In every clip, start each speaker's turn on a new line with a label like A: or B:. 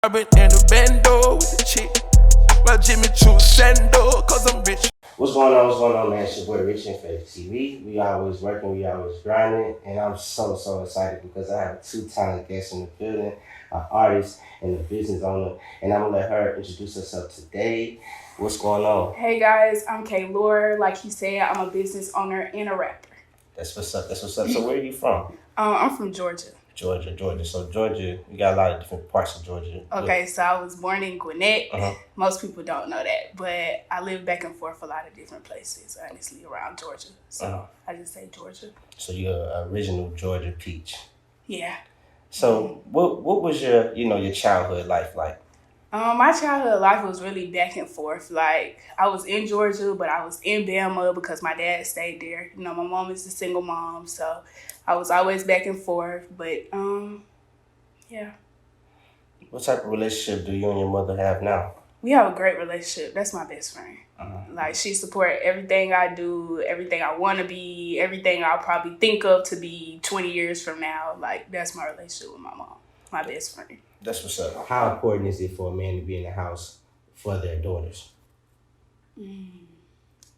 A: I've been in the bando with the chick. Well, Jimmy Choo Sando, cause I'm rich.
B: What's going on? What's going on, man? It's your boy Rich and Faith TV. We always working, we always grinding, and I'm so excited because I have two talented guests in the building, an artist and a business owner, and I'm gonna let her introduce herself today. What's going on?
C: Hey guys, I'm LOR. Like he said, I'm a business owner and a rapper.
B: That's what's up. So where are you from?
C: I'm from Georgia.
B: Georgia. So Georgia, we got a lot of different parts of Georgia.
C: Okay, so I was born in Gwinnett.
B: Uh-huh.
C: Most people don't know that, but I live back and forth a lot of different places, honestly, around Georgia. So I just say Georgia.
B: So you're an original Georgia peach.
C: Yeah.
B: So what was your childhood life like?
C: My childhood life was really back and forth. Like, I was in Georgia, but I was in Bama because my dad stayed there. You know, my mom is a single mom, so I was always back and forth. But, yeah.
B: What type of relationship do you and your mother have now?
C: We have a great relationship. That's my best friend. Like, she supports everything I do, everything I want to be, everything I'll probably think of to be 20 years from now. Like, that's my relationship with my mom, my best friend.
B: That's what's up. How important is it for a man to be in the house for their daughters?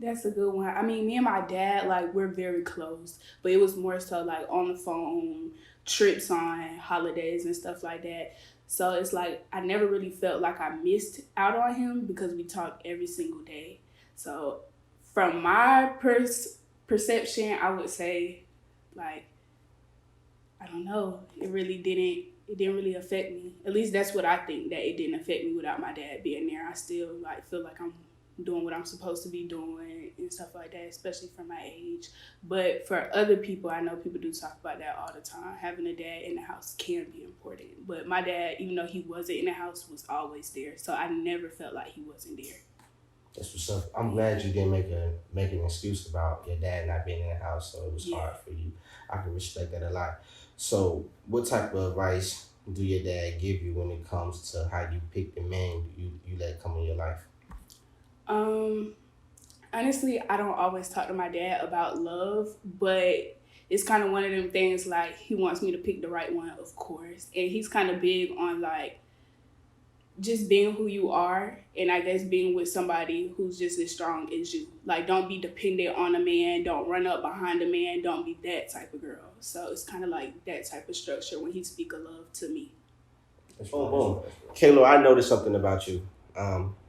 C: That's a good one. I mean, me and my dad, like, we're very close. But it was more so, like, on the phone, trips on holidays and stuff like that. So it's like I never really felt like I missed out on him because we talk every single day. So from my perception, I would say, like, I don't know. It didn't really affect me. At least that's what I think, that it didn't affect me without my dad being there. I still like feel like I'm doing what I'm supposed to be doing and stuff like that, especially for my age. But for other people, I know people do talk about that all the time. Having a dad in the house can be important. But my dad, even though he wasn't in the house, was always there. So I never felt like he wasn't there.
B: That's what's up. I'm glad you didn't make an excuse about your dad not being in the house, so it was hard for you. I can respect that a lot. So what type of advice do your dad give you when it comes to how you pick the man you let come in your life?
C: Honestly, I don't always talk to my dad about love, but it's kind of one of them things, like, he wants me to pick the right one, of course. And he's kind of big on, like, just being who you are, and I guess being with somebody who's just as strong as you. Like, don't be dependent on a man, don't run up behind a man, don't be that type of girl. So it's kind of like that type of structure when he speaks of love to me.
B: Boom. Kayla, I noticed something about you.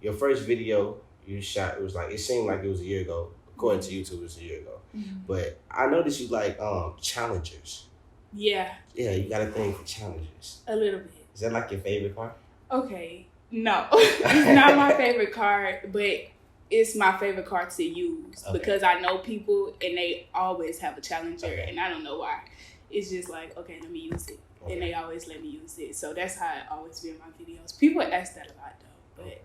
B: Your first video you shot, it seemed like it was a year ago. According to YouTube, it was a year ago. But I noticed you like challengers.
C: Yeah.
B: Yeah, you got a thing for challengers.
C: A little bit.
B: Is that like your favorite car?
C: Okay. No. It's not my favorite car, but it's my favorite car to use because I know people and they always have a challenger and I don't know why. It's just like, okay, let me use it. And they always let me use it. So that's how it always be in my videos. People ask that a lot though, but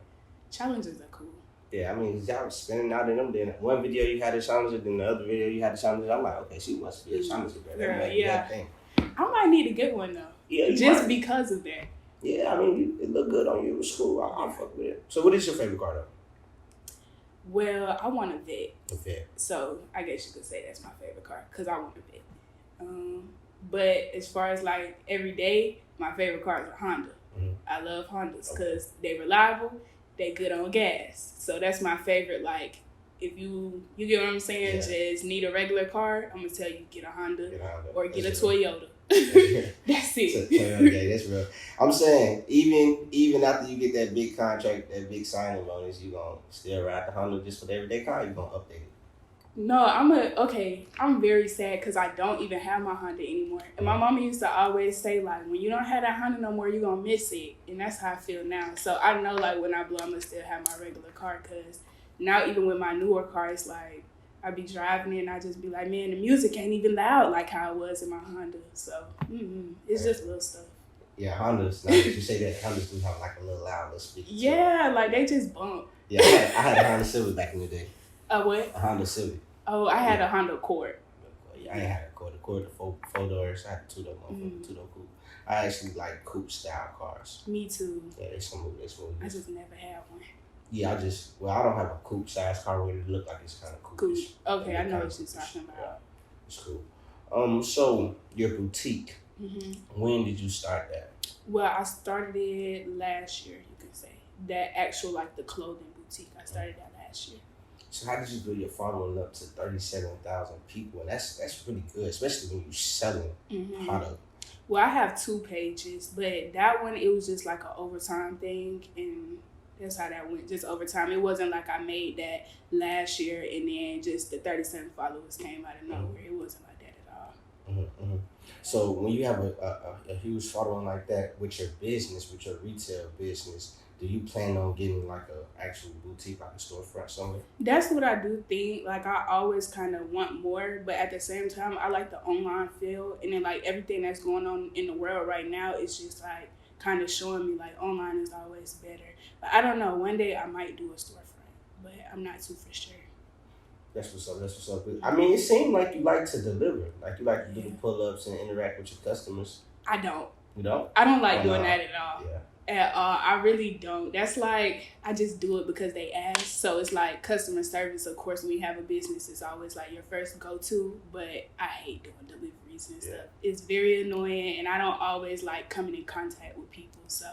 C: challengers are cool.
B: Yeah, I mean, y'all was spinning out in them. Then one video you had a challenger, then the other video you had a challenger. I'm like, okay, she must be a challenger, bro. That thing.
C: I might need to get one though.
B: Yeah,
C: just because of that.
B: Yeah, I mean, it looked good on you. It was cool. I'll fuck with it. So what is your favorite car though?
C: Well, I want a Vet.
B: A Vet.
C: So I guess you could say that's my favorite car because I want a Vet. But as far as like every day, my favorite cars are Honda. I love Hondas because they're reliable. They good on gas. So that's my favorite. Like, if you get what I'm saying, just need a regular car, I'm going to tell you, get a Honda or get a Toyota. That's it.
B: Okay, that's real. I'm saying, even after you get that big contract, that big signing bonus, you going to still ride the Honda just for the everyday car, or you going to update it?
C: No, I'm very sad because I don't even have my Honda anymore. And my mama used to always say, like, when you don't have that Honda no more, you're going to miss it. And that's how I feel now. So I know, like, when I blow, I'm going to still have my regular car because now even with my newer car, it's like I be driving it and I just be like, man, the music ain't even loud like how it was in my Honda. So it's just little stuff.
B: Yeah, Hondas, now that you say that, Hondas do have like a little loud little speaker.
C: Yeah, like they just bump.
B: Yeah, I had a Honda Civic back in the day.
C: A what?
B: A Honda Civic.
C: Oh, I had a Honda Accord.
B: Yeah, I ain't had a Accord. Accord, the four doors. I had a two-door coupe. I actually like coupe style cars.
C: Me too.
B: Yeah, they smooth.
C: I just never had one.
B: Yeah, I don't have a coupe size car where it look like it's kind of cool.
C: Okay, I know what you're talking about.
B: Yeah, it's cool. So your boutique. When did you start that?
C: Well, I started it last year, you can say. That actual, like, the clothing boutique, I started that last year.
B: So how did you build your following up to 37,000 people? And that's really good, especially when you're selling product.
C: Well, I have 2 pages, but that one, it was just like an overtime thing, and that's how that went, just overtime. It wasn't like I made that last year and then just the 37 followers came out of nowhere. It wasn't like that at all.
B: So when you have a huge following like that with your business, with your retail business, do you plan on getting like a actual boutique, like a storefront somewhere?
C: That's what I do think. Like, I always kind of want more, but at the same time, I like the online feel. And then, like, everything that's going on in the world right now is just, like, kind of showing me, like, online is always better. But I don't know. One day I might do a storefront, but I'm not too for sure.
B: That's what's up. That's what's up. I mean, it seemed like you like to deliver. Like, you like to do the pull-ups and interact with your customers.
C: I don't.
B: You don't?
C: I don't like doing that at all.
B: Yeah.
C: At all. I really don't. That's like, I just do it because they ask. So it's like customer service, of course, when you have a business, it's always like your first go-to. But I hate doing deliveries and stuff. It's very annoying, and I don't always like coming in contact with people. So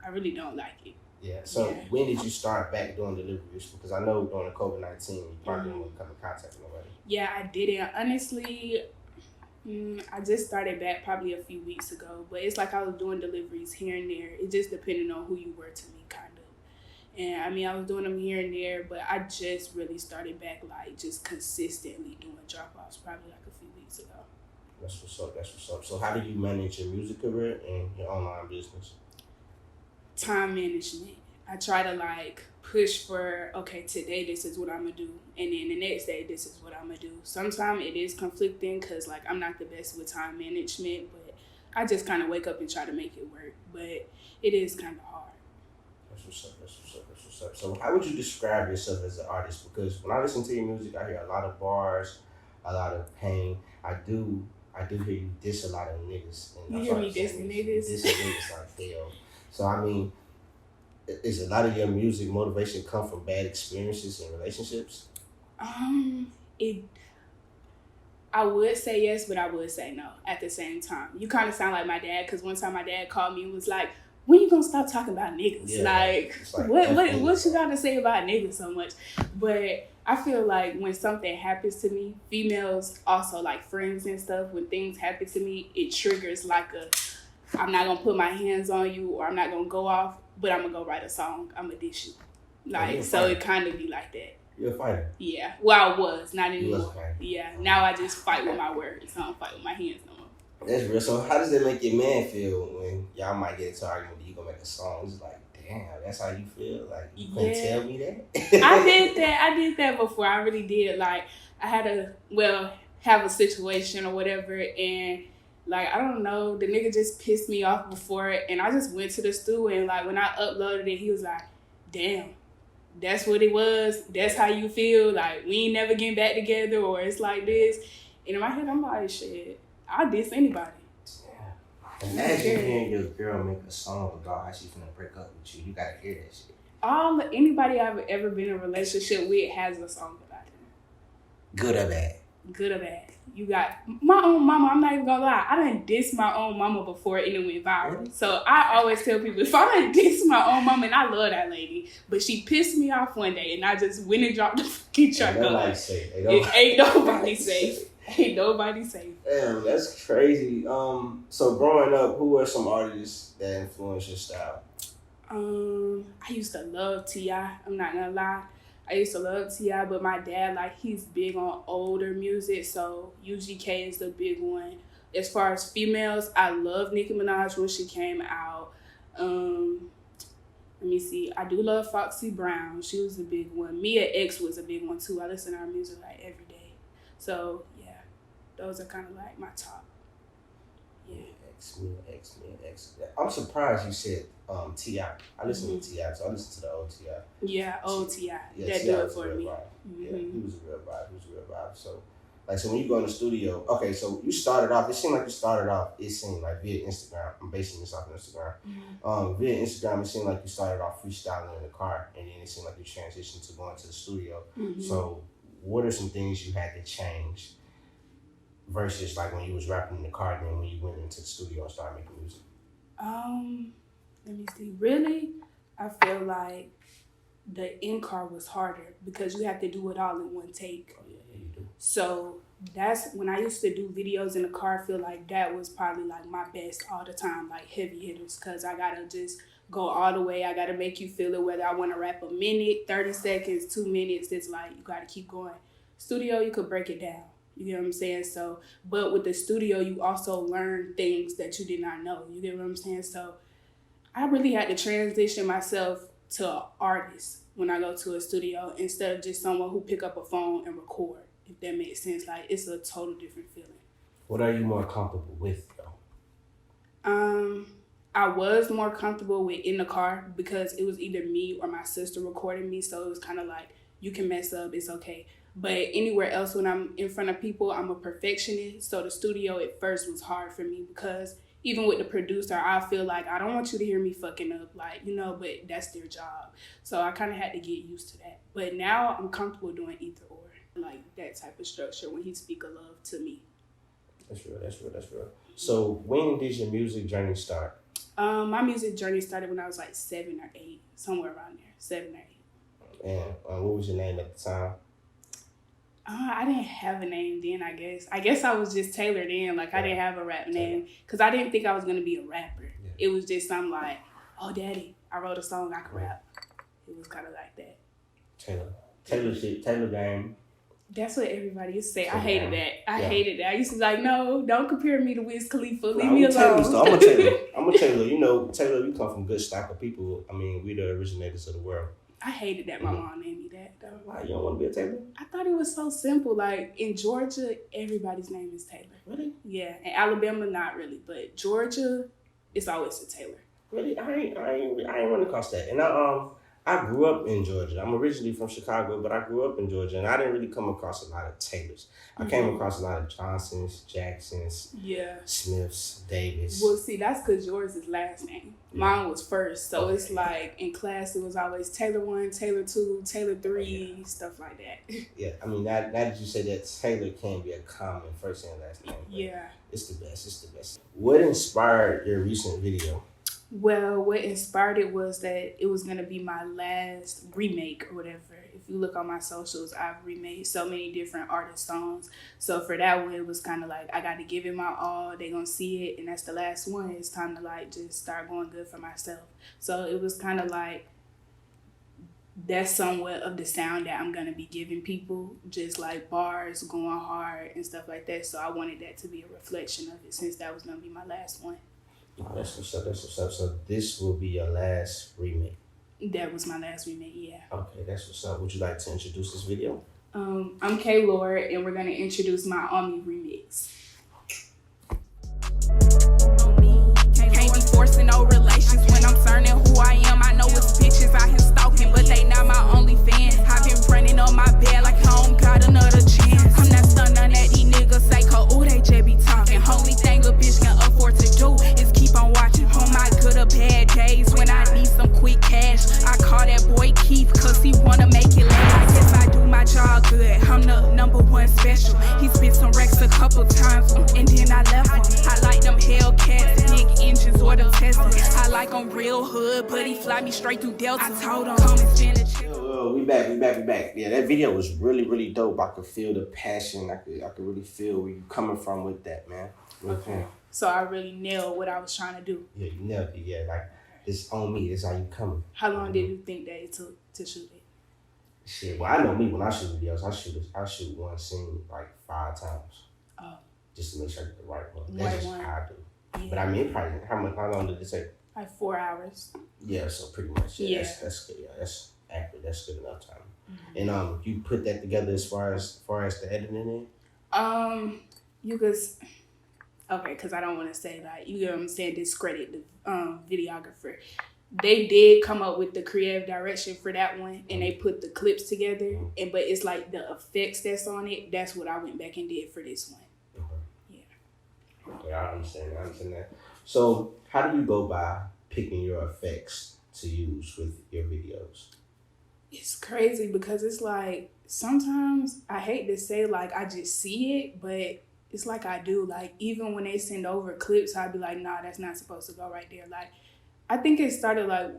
C: I really don't like it.
B: Yeah. So when did you start back doing deliveries? Because I know during the COVID-19, you probably didn't come in contact with nobody.
C: Yeah, I didn't. Honestly, I just started back probably a few weeks ago, but it's like I was doing deliveries here and there. It just depended on who you were to me, kind of. And I mean, I was doing them here and there, but I just really started back, like, just consistently doing drop-offs probably like a few weeks ago.
B: That's what's up. That's what's up. So how do you manage your music career and your online business?
C: Time management. I try to, like, push for, okay, today this is what I'm gonna do, and then the next day this is what I'm gonna do. Sometimes it is conflicting because, like, I'm not the best with time management, but I just kind of wake up and try to make it work. But it is kind of hard.
B: That's what's up. That's what's up. That's what's up. So how would you describe yourself as an artist? Because when I listen to your music, I hear a lot of bars, a lot of pain. I do hear you diss a lot of niggas. And
C: you hear me dissing niggas?
B: Dissing niggas like hell. So I mean, is a lot of your music motivation come from bad experiences in relationships?
C: I would say yes, but I would say no at the same time. You kind of sound like my dad, because one time my dad called me and was like, when you gonna stop talking about niggas?
B: Yeah,
C: like what you got to say about niggas so much? But I feel like when something happens to me, females also, like friends and stuff, when things happen to me, it triggers like I'm not gonna put my hands on you, or I'm not gonna go off, but I'm gonna go write a song. I'm gonna dish you. Like, so it kind of be like that.
B: You're a fighter.
C: Yeah. Well, I was. Not anymore.
B: You was a fighter.
C: Yeah. Now I just fight with my words. I don't fight with my hands no more.
B: That's real. So how does that make your man feel when y'all might get into an argument, you gonna make a song? It's like, damn, that's how you feel? Like, you couldn't tell me that?
C: I did that before. I really did. Like, I had have a situation or whatever, and like, I don't know, the nigga just pissed me off before it, and I just went to the studio, and like, when I uploaded it, he was like, damn, that's what it was? That's how you feel? Like, we ain't never getting back together, or it's like this? And in my head, I'm like, shit, I'll diss anybody.
B: Yeah. Imagine hearing your girl make a song about how she's gonna break up with you. You gotta hear that shit.
C: Anybody I've ever been in a relationship with has a song about them.
B: Good or bad?
C: Good or bad. You got my own mama. I'm not even gonna lie. I done diss my own mama before and it went viral. So I always tell people, if I done diss my own mama, and I love that lady, but she pissed me off one day and I just went and dropped the fucking track on her. Ain't nobody safe. Ain't nobody safe.
B: Damn, that's crazy. So growing up, who are some artists that influenced your style?
C: I used to love T.I. I'm not gonna lie. I used to love T.I., but my dad, like, he's big on older music, so UGK is the big one. As far as females, I love Nicki Minaj when she came out. Let me see. I do love Foxy Brown. She was a big one. Mia X was a big one, too. I listen to her music, like, every day. So, yeah, those are kind of, like, my top. Yeah.
B: Mia X. I'm surprised you said T.I. I listen to T.I., so I listen to the old T.I.
C: Yeah, old T.I.
B: Yeah,
C: that do it for me.
B: Yeah, he was a real vibe. So, like, so when you go in the studio, okay, so you started off, it seemed like via Instagram. I'm basing this off of Instagram. Via Instagram, it seemed like you started off freestyling in the car, and then it seemed like you transitioned to going to the studio. So, what are some things you had to change versus, like, when you was rapping in the car, then when you went into the studio and started making music?
C: Let me see. Really, I feel like the in-car was harder because you have to do it all in one take.
B: Oh, yeah, you do.
C: So that's when I used to do videos in the car. I feel like that was probably like my best all the time, like heavy hitters, because I gotta just go all the way. I gotta make you feel it, whether I want to rap a minute, 30 seconds, 2 minutes. It's like you gotta keep going. Studio, you could break it down. You get what I'm saying? So, but with the studio, you also learn things that you did not know. You get what I'm saying? So, I really had to transition myself to an artist when I go to a studio instead of just someone who pick up a phone and record. If that makes sense, like it's a total different feeling.
B: What are you more comfortable with, though?
C: I was more comfortable with in the car because it was either me or my sister recording me, so it was kind of like you can mess up, it's okay. But anywhere else when I'm in front of people, I'm a perfectionist. So the studio at first was hard for me because even with the producer, I feel like I don't want you to hear me fucking up, like, you know, but that's their job. So I kind of had to get used to that. But now I'm comfortable doing either or, like that type of structure when he speak of love to me.
B: That's real. So when did your music journey start?
C: My music journey started when I was like 7 or 8, somewhere around there, 7 or 8.
B: And what was your name at the time?
C: I didn't have a name then, I guess. I guess I was just Taylor then. Like, I didn't have a rap name because I didn't think I was going to be a rapper. Yeah. It was just something like, oh, daddy, I wrote a song, I can rap. It was kind of like that.
B: Taylor game.
C: That's what everybody used to say. I hated that. I hated that. I used to be like, no, don't compare me to Wiz Khalifa. Leave me alone.
B: I'm a Taylor. You know, Taylor, we come from good stock of people. I mean, we the originators of the world.
C: I hated that my mom named me that, though.
B: Why? You don't want to be a Taylor?
C: I thought it was so simple. Like, in Georgia, everybody's name is Taylor.
B: Really?
C: Yeah. In Alabama, not really. But Georgia, it's always a Taylor.
B: Really? I ain't run across that. And I grew up in Georgia. I'm originally from Chicago, but I grew up in Georgia, and I didn't really come across a lot of Taylors. I came across a lot of Johnsons, Jacksons, Smiths, Davis.
C: Well, see, that's because yours is last name. Mine was first. So it's like in class, it was always Taylor 1, Taylor 2, Taylor 3, stuff like that.
B: Yeah, I mean, now that you say that, Taylor can be a common first and last name.
C: Yeah.
B: It's the best. What inspired your recent video?
C: Well, what inspired it was that it was going to be my last remake or whatever. If you look on my socials, I've remade so many different artist songs. So for that one, it was kind of like, I got to give it my all. They're going to see it. And that's the last one. It's time to like just start going good for myself. So it was kind of like, that's somewhat of the sound that I'm going to be giving people. Just like bars, going hard and stuff like that. So I wanted that to be a reflection of it since that was going to be my last one.
B: Oh, that's what's up. So this will be your last remake?
C: That was my last remake, yeah.
B: Okay, that's what's up. Would you like to introduce this video?
C: I'm LOR, and we're going to introduce my On Me remix.
D: Can't be forcing no relations when I'm certain who I am. I know it's bitches out here stalking, but they not my only fan. I've been running on my bed like I don't got another chance. I'm not stunned on that these niggas say, cause ooh, they just be talking. Only thing a bitch can afford to do is keep on watching. On my good or bad days when I need some quick cash, I call that boy Keith cause he wanna make it last. I guess I do my job good, I'm the number one special. He spit some racks a couple times and then I left him. I like them Hellcats, big engines or the Teslas. I like them real hood, but he fly me straight through Delta. I told him, come and spend a check.
B: We back. Yeah, that video was really dope. I could feel the passion. I could really feel where you coming from with that, man.
C: Okay. So I really nailed what I was trying to do.
B: Yeah, you nailed it. Yeah, like it's on me. It's how you coming.
C: How long did you think that it took to shoot it?
B: Shit, well, I know me when I shoot videos. I shoot one scene like 5 times. Oh. Just to make sure I get the right one. That's just how I do. Yeah. But I mean, probably how long did it take?
C: Like 4 hours.
B: Yeah, so pretty much. Yeah. That's good. Yeah, that's accurate. That's good enough time. Mm-hmm. And you put that together as far as the editing in?
C: You could. Okay, because I don't want to say like, you know what I'm saying, discredit the videographer. They did come up with the creative direction for that one, and they put the clips together. And but it's like the effects that's on it. That's what I went back and did for this one. Okay. Yeah.
B: Okay, I understand that. So, how do you go by picking your effects to use with your videos?
C: It's crazy because it's like sometimes I hate to say like I just see it, but it's like I do. Like, even when they send over clips, I'd be like, nah, that's not supposed to go right there. Like, I think it started, like,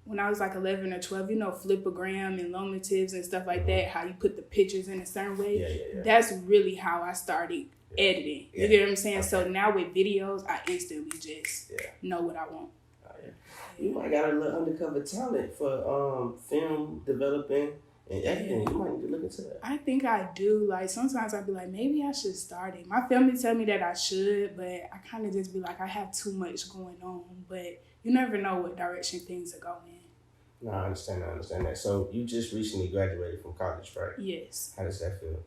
C: when I was, like, 11 or 12, flipogram and lomatives and stuff like that, how you put the pictures in a certain way.
B: Yeah.
C: That's really how I started editing. You get what I'm saying? Okay. So now with videos, I instantly just know what I want.
B: Oh, yeah. You might got a little undercover talent for film developing and editing. You might need to look into that.
C: I think I do. Like, sometimes I'd be like, maybe I should start it. My family tell me that I should, but I kind of just be like, I have too much going on. But you never know what direction things are going in.
B: No, I understand that. So you just recently graduated from college, right?
C: Yes.
B: How does that feel?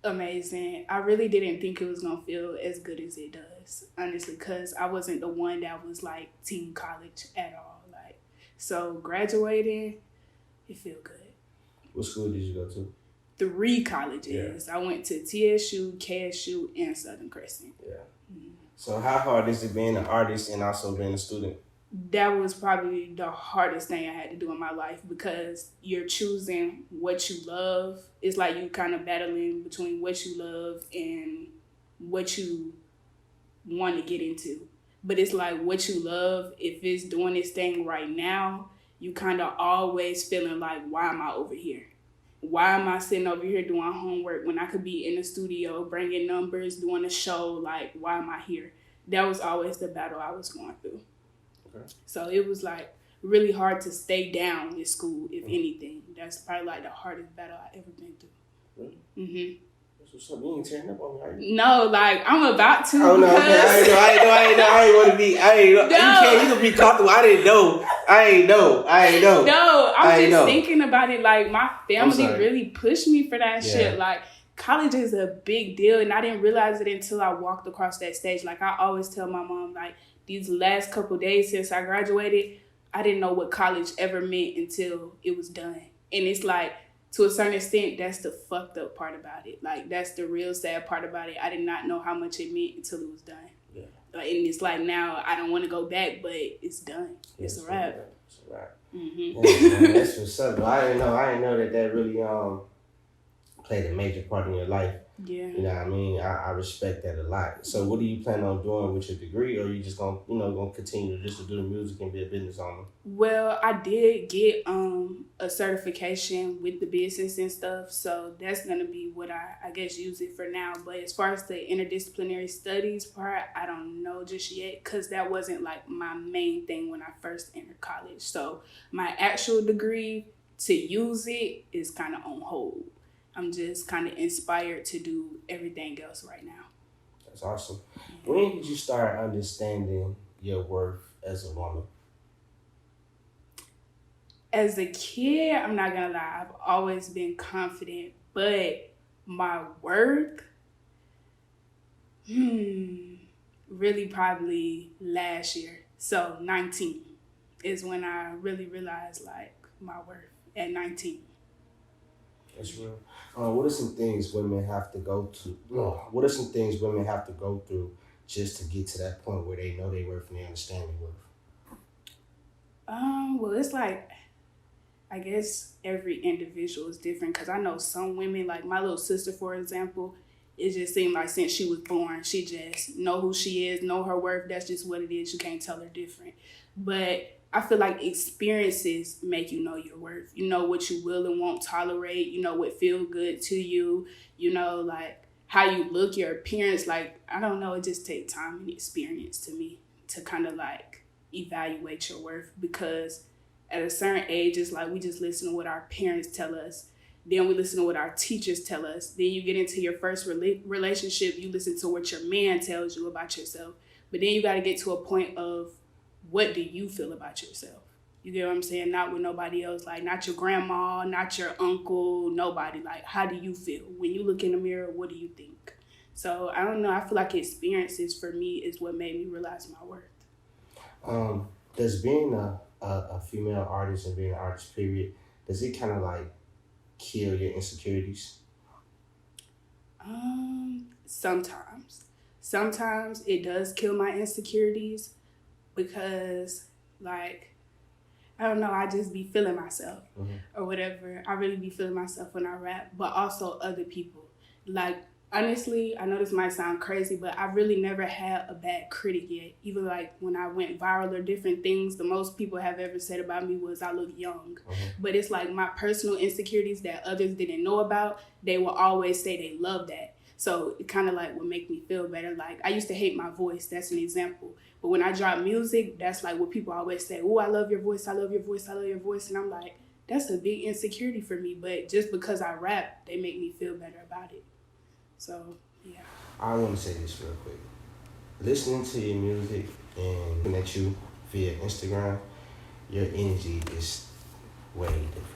C: Amazing. I really didn't think it was going to feel as good as it does, honestly, because I wasn't the one that was, like, teen college at all. Like, so graduating, it feel good.
B: What school did you go to?
C: 3 colleges. Yeah. I went to TSU, KSU, and Southern Crescent.
B: Yeah. Mm-hmm. So how hard is it being an artist and also being a student?
C: That was probably the hardest thing I had to do in my life, because you're choosing what you love. It's like you kind of battling between what you love and what you want to get into. But it's like what you love, if it's doing this thing right now, you kind of always feeling like, why am I over here? Why am I sitting over here doing homework when I could be in the studio, bringing numbers, doing a show? Like, why am I here? That was always the battle I was going through. Okay. So it was like really hard to stay down in school, if anything. That's probably like the hardest battle I ever been through.
B: Really?
C: Mm-hmm.
B: That's what's up. You ain't tearing up on me, are you?
C: No, like, I'm about to.
B: Oh, no, okay. I ain't know. I ain't want to be. You can be comfortable. I didn't know. I ain't know.
C: No, I'm just thinking about it. Like, my family really pushed me for that shit. Like, college is a big deal, and I didn't realize it until I walked across that stage. Like, I always tell my mom, like, these last couple days since I graduated, I didn't know what college ever meant until it was done. And it's like, to a certain extent, that's the fucked up part about it. Like, that's the real sad part about it. I did not know how much it meant until it was done. Yeah. And it's like, now I don't want to go back, but it's done. Yeah, it's a wrap.
B: It's a wrap.
C: Mm-hmm.
B: Yeah, man, that's what's up. I didn't know that really played a major part in your life.
C: Yeah.
B: You know what I mean? I respect that a lot. So what do you plan on doing with your degree, or are you just gonna continue just to do the music and be a business owner?
C: Well, I did get a certification with the business and stuff, so that's gonna be what I guess use it for now. But as far as the interdisciplinary studies part, I don't know just yet, because that wasn't like my main thing when I first entered college. So my actual degree to use it is kind of on hold. I'm just kind of inspired to do everything else right now.
B: That's awesome. When did you start understanding your worth as a woman?
C: As a kid, I'm not gonna lie, I've always been confident, but my worth, really probably last year. So 19 is when I really realized like my worth, at 19.
B: That's real. What are some things women have to go to? What are some things women have to go through just to get to that point where they know their worth and they understand their worth?
C: Well, it's like, I guess every individual is different, because I know some women, like my little sister, for example, it just seemed like since she was born, she just know who she is, know her worth. That's just what it is. You can't tell her different. But I feel like experiences make you know your worth. You know what you will and won't tolerate. You know what feels good to you. You know, like how you look, your appearance. Like, I don't know, it just takes time and experience to me to kind of like evaluate your worth, because at a certain age, it's like we just listen to what our parents tell us. Then we listen to what our teachers tell us. Then you get into your first relationship, you listen to what your man tells you about yourself. But then you got to get to a point of, what do you feel about yourself? You get what I'm saying? Not with nobody else, like not your grandma, not your uncle, nobody. Like, how do you feel? When you look in the mirror, what do you think? So, I don't know. I feel like experiences for me is what made me realize my worth.
B: Does being a female artist and being an artist, period, does it kind of like kill your insecurities?
C: Sometimes. Sometimes it does kill my insecurities, because, like, I don't know, I just be feeling myself or whatever. I really be feeling myself when I rap, but also other people. Like, Honestly, I know this might sound crazy, but I really never had a bad critic yet. Even like when I went viral or different things, the most people have ever said about me was I look young. But it's like my personal insecurities that others didn't know about, they will always say they love that. So it kind of like would make me feel better. Like I used to hate my voice. That's an example. But when I drop music, that's like what people always say. Oh, I love your voice. I love your voice. I love your voice. And I'm like, that's a big insecurity for me. But just because I rap, they make me feel better about it. So, yeah.
B: I want to say this real quick. Listening to your music and looking at you via Instagram, your energy is way different.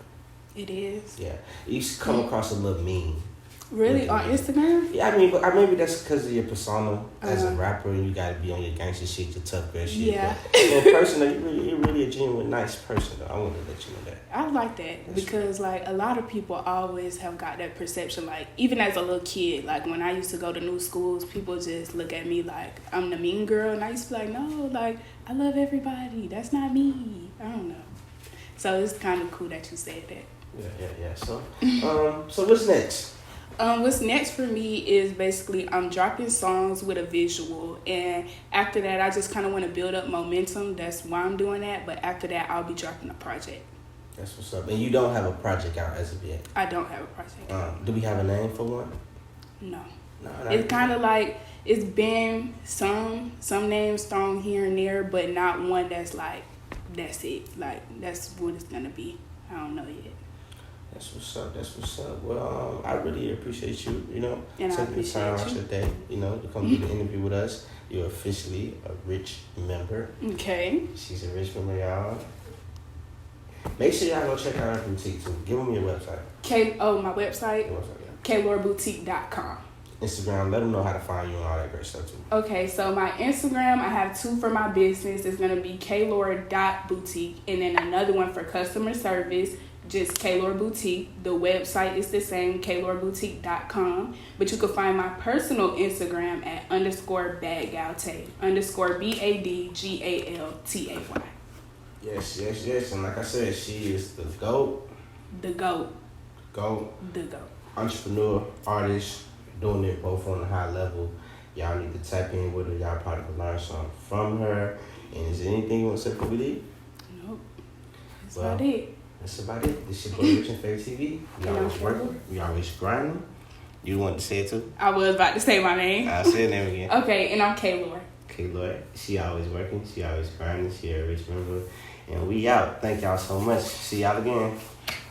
C: It is?
B: Yeah. You come across a little mean.
C: Really? On Instagram?
B: Yeah, I mean, but maybe that's because of your persona as a rapper, and you got to be on your gangster shit, your tough girl shit.
C: Yeah.
B: But in person, you're really a genuine, nice person, though. I want to let you know that.
C: I like that because, like, a lot of people always have got that perception. Like, even as a little kid, like, when I used to go to new schools, people just look at me like I'm the mean girl. And I used to be like, no, like, I love everybody. That's not me. I don't know. So it's kind of cool that you said that.
B: Yeah. So what's next?
C: What's next for me is basically I'm dropping songs with a visual, and after that I just kind of want to build up momentum. That's why I'm doing that. But after that I'll be dropping a project.
B: That's what's up. And you don't have a project out as of yet?
C: I don't have a project.
B: Do we have a name for one?
C: No.
B: No,
C: it's kind of like it's been some names thrown here and there, but not one that's like that's it. Like that's what it's gonna be. I don't know yet.
B: That's what's up. Well, I really appreciate you,
C: and
B: taking the time out your day, to come do the interview with us. You're officially a rich member.
C: Okay.
B: She's a rich member, y'all. Make sure y'all go check out our boutique, too. Give them your website.
C: My website? KLORboutique.com.
B: Instagram, let them know how to find you and all that great stuff, too.
C: Okay, so my Instagram, I have 2 for my business. It's going to be klor.boutique, and then another one for customer service, just KLOR Boutique. The website is the same, klorboutique.com. But you can find my personal Instagram at _badgaltay, _BADGALTAY.
B: Yes. And like I said, she is the GOAT.
C: The GOAT.
B: Entrepreneur, artist, doing it both on a high level. Y'all need to tap in with her. Y'all probably can learn something from her. And is there anything you want to say before we leave?
C: Nope. That's about it.
B: That's about it. This your boy Rich and Faith TV. We always working. We always grinding. You want to say it too?
C: I was about to say my name.
B: I'll say it name again.
C: Okay, and I'm KLOR.
B: KLOR. She always working. She always grinding. She a rich member. And we out. Thank y'all so much. See y'all again.